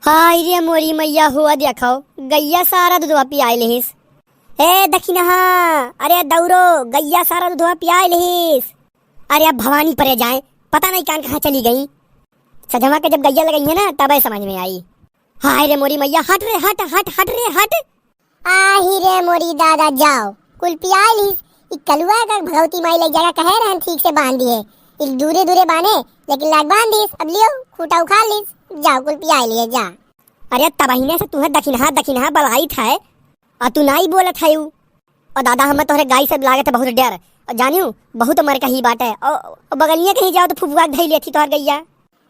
हाय रे मोरी मैया हुआ देखो गैया सारा दूधवा पियाई लेहिस। ए दखिनहा, अरे दौड़ो गैया सारा दूधवा पियाई लेहिस। अरे अब भवानी परे जाए, पता नहीं कान कहाँ चली गई। सजवा के जब गैया लगाई है ना तब समझ में आई। हाय रे मोरी मैया, हट रे हट हट हट रे हट। आही रे मोरी दादा जाओ कुल पियाई लिहिस। इ कलुआ का भगवती माई लग जाएगा कहे रहन ठीक से बांध दिए। इ दूरे दूरे बांधे लेकिन लाग बांध दिस। अब लियो खूटा उखाड़ लिस, जाओ कुल पियाई लिए जा। अरे तबहीने से तुम्हें दखिनहा बलाई था और तू नहीं बोलत है। और दादा हमें तोहरे गाय से लागत बहुत डर और जानियो बहुत मर कही बात है। और बगलिया कहीं जाओ तो फुफुआ धई लेती तोहर गैया।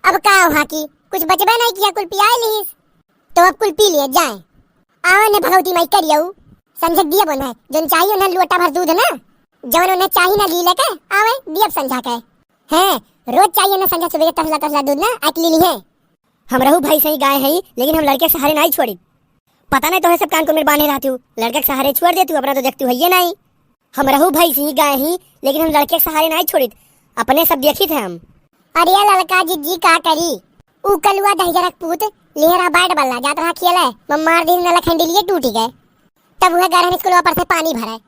अब का वहाँ की कुछ बचबे नहीं किया, कुल पियाई लिहिस तो अब कुल पी लिए जाए। आओ ने भगवती माई करियो समझ दिया बोन है जो चाहिए ना लोटा भर दूध ना जवन उन्हें चाहिए ना ली लेके आवे दिया समझा के हैं। रोज चाहिए ना समझा सुबह तसला तसला दूध ना अकली ली है। हम रहू भाई सही गाय है लेकिन हम लड़के के सहारे नहीं छोड़ी। पता नहीं तो सब कान को मेरे बांधे रहती हूँ, लड़के के सहारे छोड़ देती हूँ, अपना तो देखती हूँ ये नहीं। हम रहू भाई सही गाय ही लेकिन हम लड़के के सहारे नहीं छोड़ी, अपने सब देखी थे हम। अरे लड़का जी का करी ऊ कलुआ दहिजरक पूत लेहरा बाट बल्ला जात रहा खेले मार दिन नला खंडिलिए टूटी गए। तब वह गरहन स्कूल पर से पानी भरे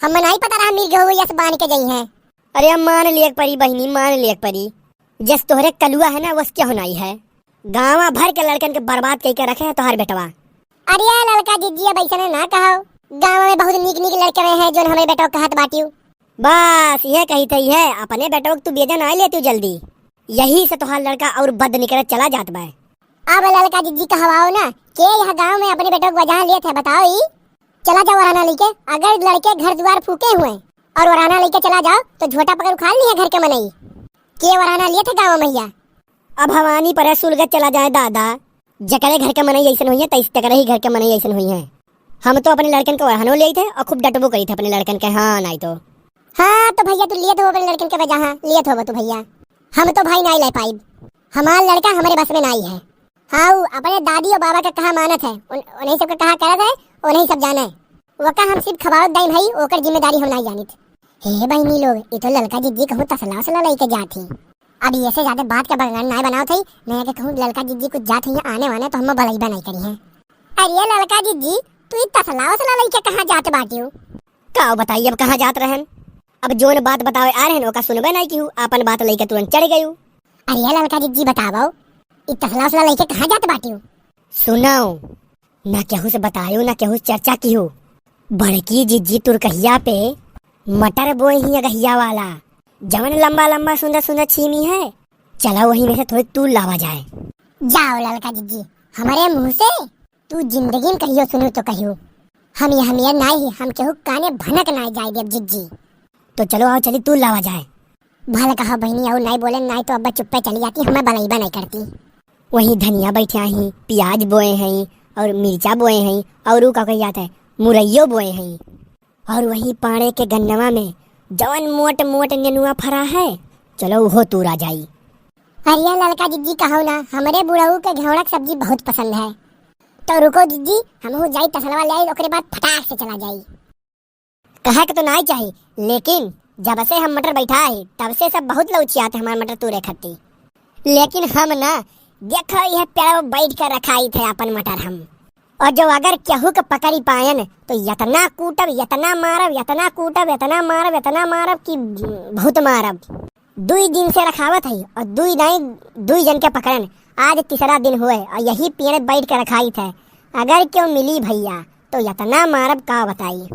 हमें नहीं पता रहा मिल गए यस बांध के गई है। अरे हम मान लिया परी बहनी, मान लिया परी जस तोहरे कलुआ है ना वस क्या होना ही है। गाँव भर के लड़कन के बर्बाद कई के रखे है तोहर बेटवा। अरे लड़का जिज्जी अब ऐसा ना कहो, गाँव में बहुत नीक नीक लड़के रहे हैं जो हमारे बेटो कहत बाटियो। बस यह कही थी है अपने बेटो तू बेजा ना लेती जल्दी, यही से तोहार लड़का और बद निकल चला जात बा। अब लड़का जिज्जी कहवाओ ना के यहाँ गाँव में अपने बेटो को वजह लिए थे बताओ ही। चला जाओ वराना लेके, अगर लड़के घर द्वार फूके हुए और वराना लेके चला जाओ तो झोटा पकड़ उखाड़ लिया घर के मनई के वराना लिए थे गाँव मैया। अब भवानी पर सुलगत चला जाए दादा, जकरे घर के मनई ऐसा हुई है तैस तकरे ही घर के मनई ऐसा हुई है। हम तो अपने लड़कन को वरहनो ले थे और खूब डटबो करी थे अपने लड़कन के। हाँ नहीं तो हाँ तो भैया तू लिए तो अपने लड़कन के वजह लिए तो तू भैया हम तो भाई नहीं ले पाई, हमारा लड़का हमारे बस में नहीं है। हाँ अपने दादी और बाबा का कहा मानत है, उन्हीं सब का कहा करत है, उन्हीं सब जाने वो का हम सिर्फ खबावत दाई भाई ओकर जिम्मेदारी हम नहीं जानित। हे बहनी लोग ये तो लड़का जिज्जी कहूँ तसला उसला लेके जाती। अब ये से ज्यादा बात का बगान नहीं बनाओ थी, मैं के कहूँ लड़का जिज्जी कुछ जात है आने वाने तो हम भलाइबा नहीं करी है। अरे लड़का जिज्जी तू तसला उसला लेके कहाँ जात बाटी हूँ का बताइए अब कहाँ जात रहन। अब जोन बात बतावे आ रहे ओका सुनबे नहीं की अपन बात लेके तुरंत चढ़ गई। अरे लड़का जिज्जी बताओ तसला उसला लेके कहाँ जात बाटी हूँ। सुनाओ ना केहू से बतायो ना केहू चर्चा की हो। बड़की जिज्जी तुरकहिया पे मटर बोए ही अगहिया वाला जवन लंबा लंबा सुंदर सुंदर छीमी है, चला वही में से थोड़ी तूल लावा जाए। जाओ लड़का जिज्जी हमारे मुंह से तू जिंदगी में कहियो सुनो तो कहियो हम ये नहीं हम केहू काने भनक नहीं जाए देव जिज्जी। तो चलो आओ चली तूल लावा जाए। भले कहा बहनी आओ नहीं बोले नहीं तो अब्बा चुप्पे चली जाती, हमें बलाइबा नहीं करती। वही धनिया बैठे ही, प्याज बोए हैं और मिर्चा बोए हैं और ऊ का जाता है मुरैयो बोए हैं। और वही पाड़े के गन्नवा में जवन मोट मोट नेनुआ फरा है, चलो वो तूरा जाई। अरे लड़का जिज्जी कहो ना हमारे बुढ़ऊ के घेवड़ा की सब्जी बहुत पसंद है, तो रुको जिज्जी हम हो जाई तसलवा ले आई ओकरे बाद फटाक से चला जाई। कहा के तो नहीं चाहिए लेकिन जब से हम मटर बैठा है तब से सब बहुत लौची आते हमारे मटर तूरे खत्ती। लेकिन हम ना देखो यह पेड़ बैठ कर रखाई थे अपन मटर हम, और जो अगर केहू के पकड़ी पायन तो यतना कूटब यतना मारब यतना कूटब यतना मारब कि बहुत मारब। 2 दिन से रखावत है और 2 जन के पकड़न, आज तीसरा दिन हुए और यही पेड़ बैठ कर रखाई थे। अगर क्यों मिली भैया तो यतना मारब का बताई।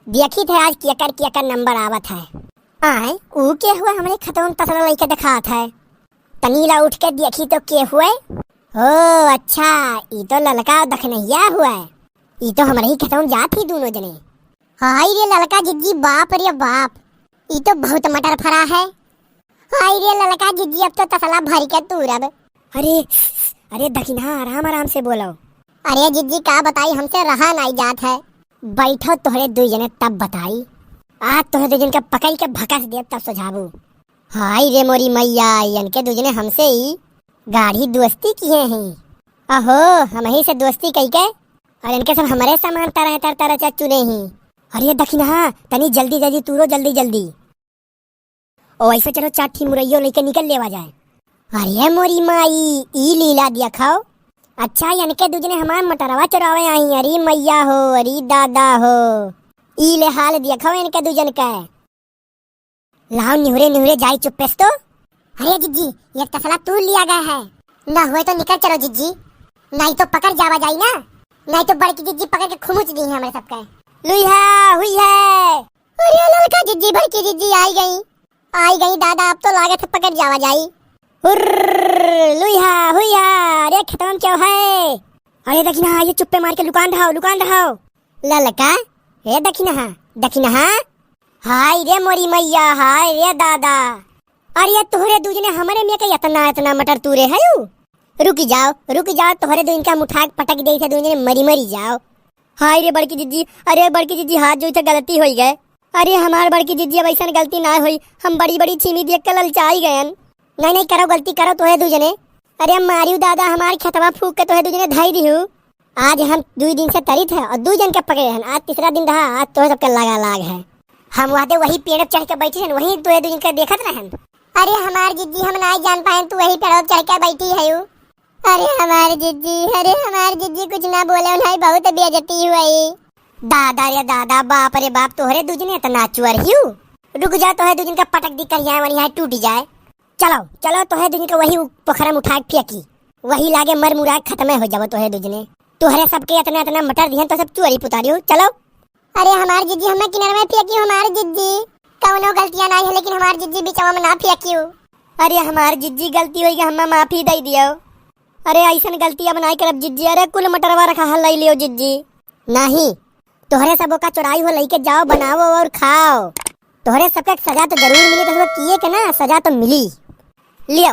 देखी थे आज केकर नंबर आवत है। आए ऊ के हुए हमारे खतौन तसला लेके दिखात है। तनीला उठ के देखी तो के हुए, ओ अच्छा ये तो ललका दखनैया हुआ है, ये तो हमारे ही खतौन जात ही दोनों जने। हाय रे ललका जिज्जी बाप रे बाप ये तो बहुत मटर फरा है। हाय रे ललका जिज्जी अब तो तसला भर के तूरब। अरे दखिना आराम आराम से बोलो। अरे जिज्जी का बताई हमसे रहा नहीं जात है। बैठो तोहरे 2 जने तब बताई, आज तोहरे 2 जन के पकड़ के भकस दे तब सुझाबू। हाय रे मोरी मैया इनके 2 जने हमसे ही गाढ़ी दोस्ती किए हैं। अहो हम ही से दोस्ती कई के और इनके सब हमारे सामान तरह चुने ही। अरे दखिना तनी जल्दी जल्दी तूरो जल्दी ओ ऐसे चलो चाठी मुरैयो लेके निकल लेवा जाए। अरे मोरी माई ई लीला दिया खाओ अच्छा यानी के दूजने हमार मटरवा चुरावे आई। अरे मैया हो, अरे दादा हो, ई ले हाल देखो इनके दूजन का। लाओ निहुरे निहुरे जाई चुप्पेस तो। अरे जिज्जी ये तसला तू लिया गया है ना, हुए तो निकल चलो जिज्जी, नहीं तो पकड़ जावा जाई ना, नहीं तो बड़की जिज्जी पकड़ के खुमुच दी है हमारे सबका। लुई है हुई है। अरे लड़का जिज्जी बड़की जिज्जी आई गई दादा, अब तो लागत है पकड़ जावा जाई। लुइहा हुइहा, अरे खत्म क्यों है? अरे दखिना ये चुप्पे मार के लुकान रहाओ। ललका ये दखिना हाय रे मोरी मैया, हाय रे दादा। अरे तोहरे दूजने हमारे में के इतना मटर तूरे है यू। रुक जाओ तोहरे दूजन का मुठा पटक दे थे, दूजने मरी जाओ। हाय रे बड़की जिज्जी, अरे बड़की जिज्जी हाथ जो थे गलती हो गए। अरे हमार बड़की जिज्जी अब ऐसा गलती ना हुई, हम बड़ी छीमी देख के ललचाई गयन। नहीं करो गलती करो तोहे दूजने। अरे मारियो दादा हमार खेतवा फूक के तोहे दूजने धाई दिहू। आज हम 2 दिन से तरित है और 2 जन के पकड़े हैं, आज तीसरा दिन रहा, आज तोहे सबके लाग है। हम वादे वही पेड़ चढ़ के बैठे हैं, वही तोहे दूजन के देखत रहन। अरे हमार जिज्जी हम नहीं जान पाए तू वही पेड़ चढ़ के बैठी है यू। अरे हमार जिज्जी कुछ ना बोले नहीं, बहुत बेइज्जती हुई। दादा रे दादा, बाप रे बाप, तोहरे दूजने इतना चुअर हियू। रुक जा तोहे दूजन का पटक दी कर यहाँ वहीं टूट जाए। चलो तोहे दूजन का वही पोखरा में उठा के फेंकी, वही लागे मर मुरा खत्म हो जाओ तोहे दूजने। तोहरे सबके इतना मटर दिहन तो सब चुअरी पुतारी हो। चलो। अरे हमार जिज्जी हमें किनारे में फेंकी, हमार जिज्जी कौनो गलतियां नहीं है, लेकिन हमार जिज्जी बीचवा में ना फेंकियो। अरे हमार जिज्जी गलती हुई, हम माफी दे दियो। अरे ऐसा गलती अब नहीं करब जिज्जी। अरे कुल मटरवा रखा हल ले लियो जिज्जी। नहीं, तोहरे सबों का चुराई हो लेके जाओ, बनाओ और खाओ। तोहरे सबका सजा तो जरूर मिली, तो किए के ना सजा तो मिली। लियो।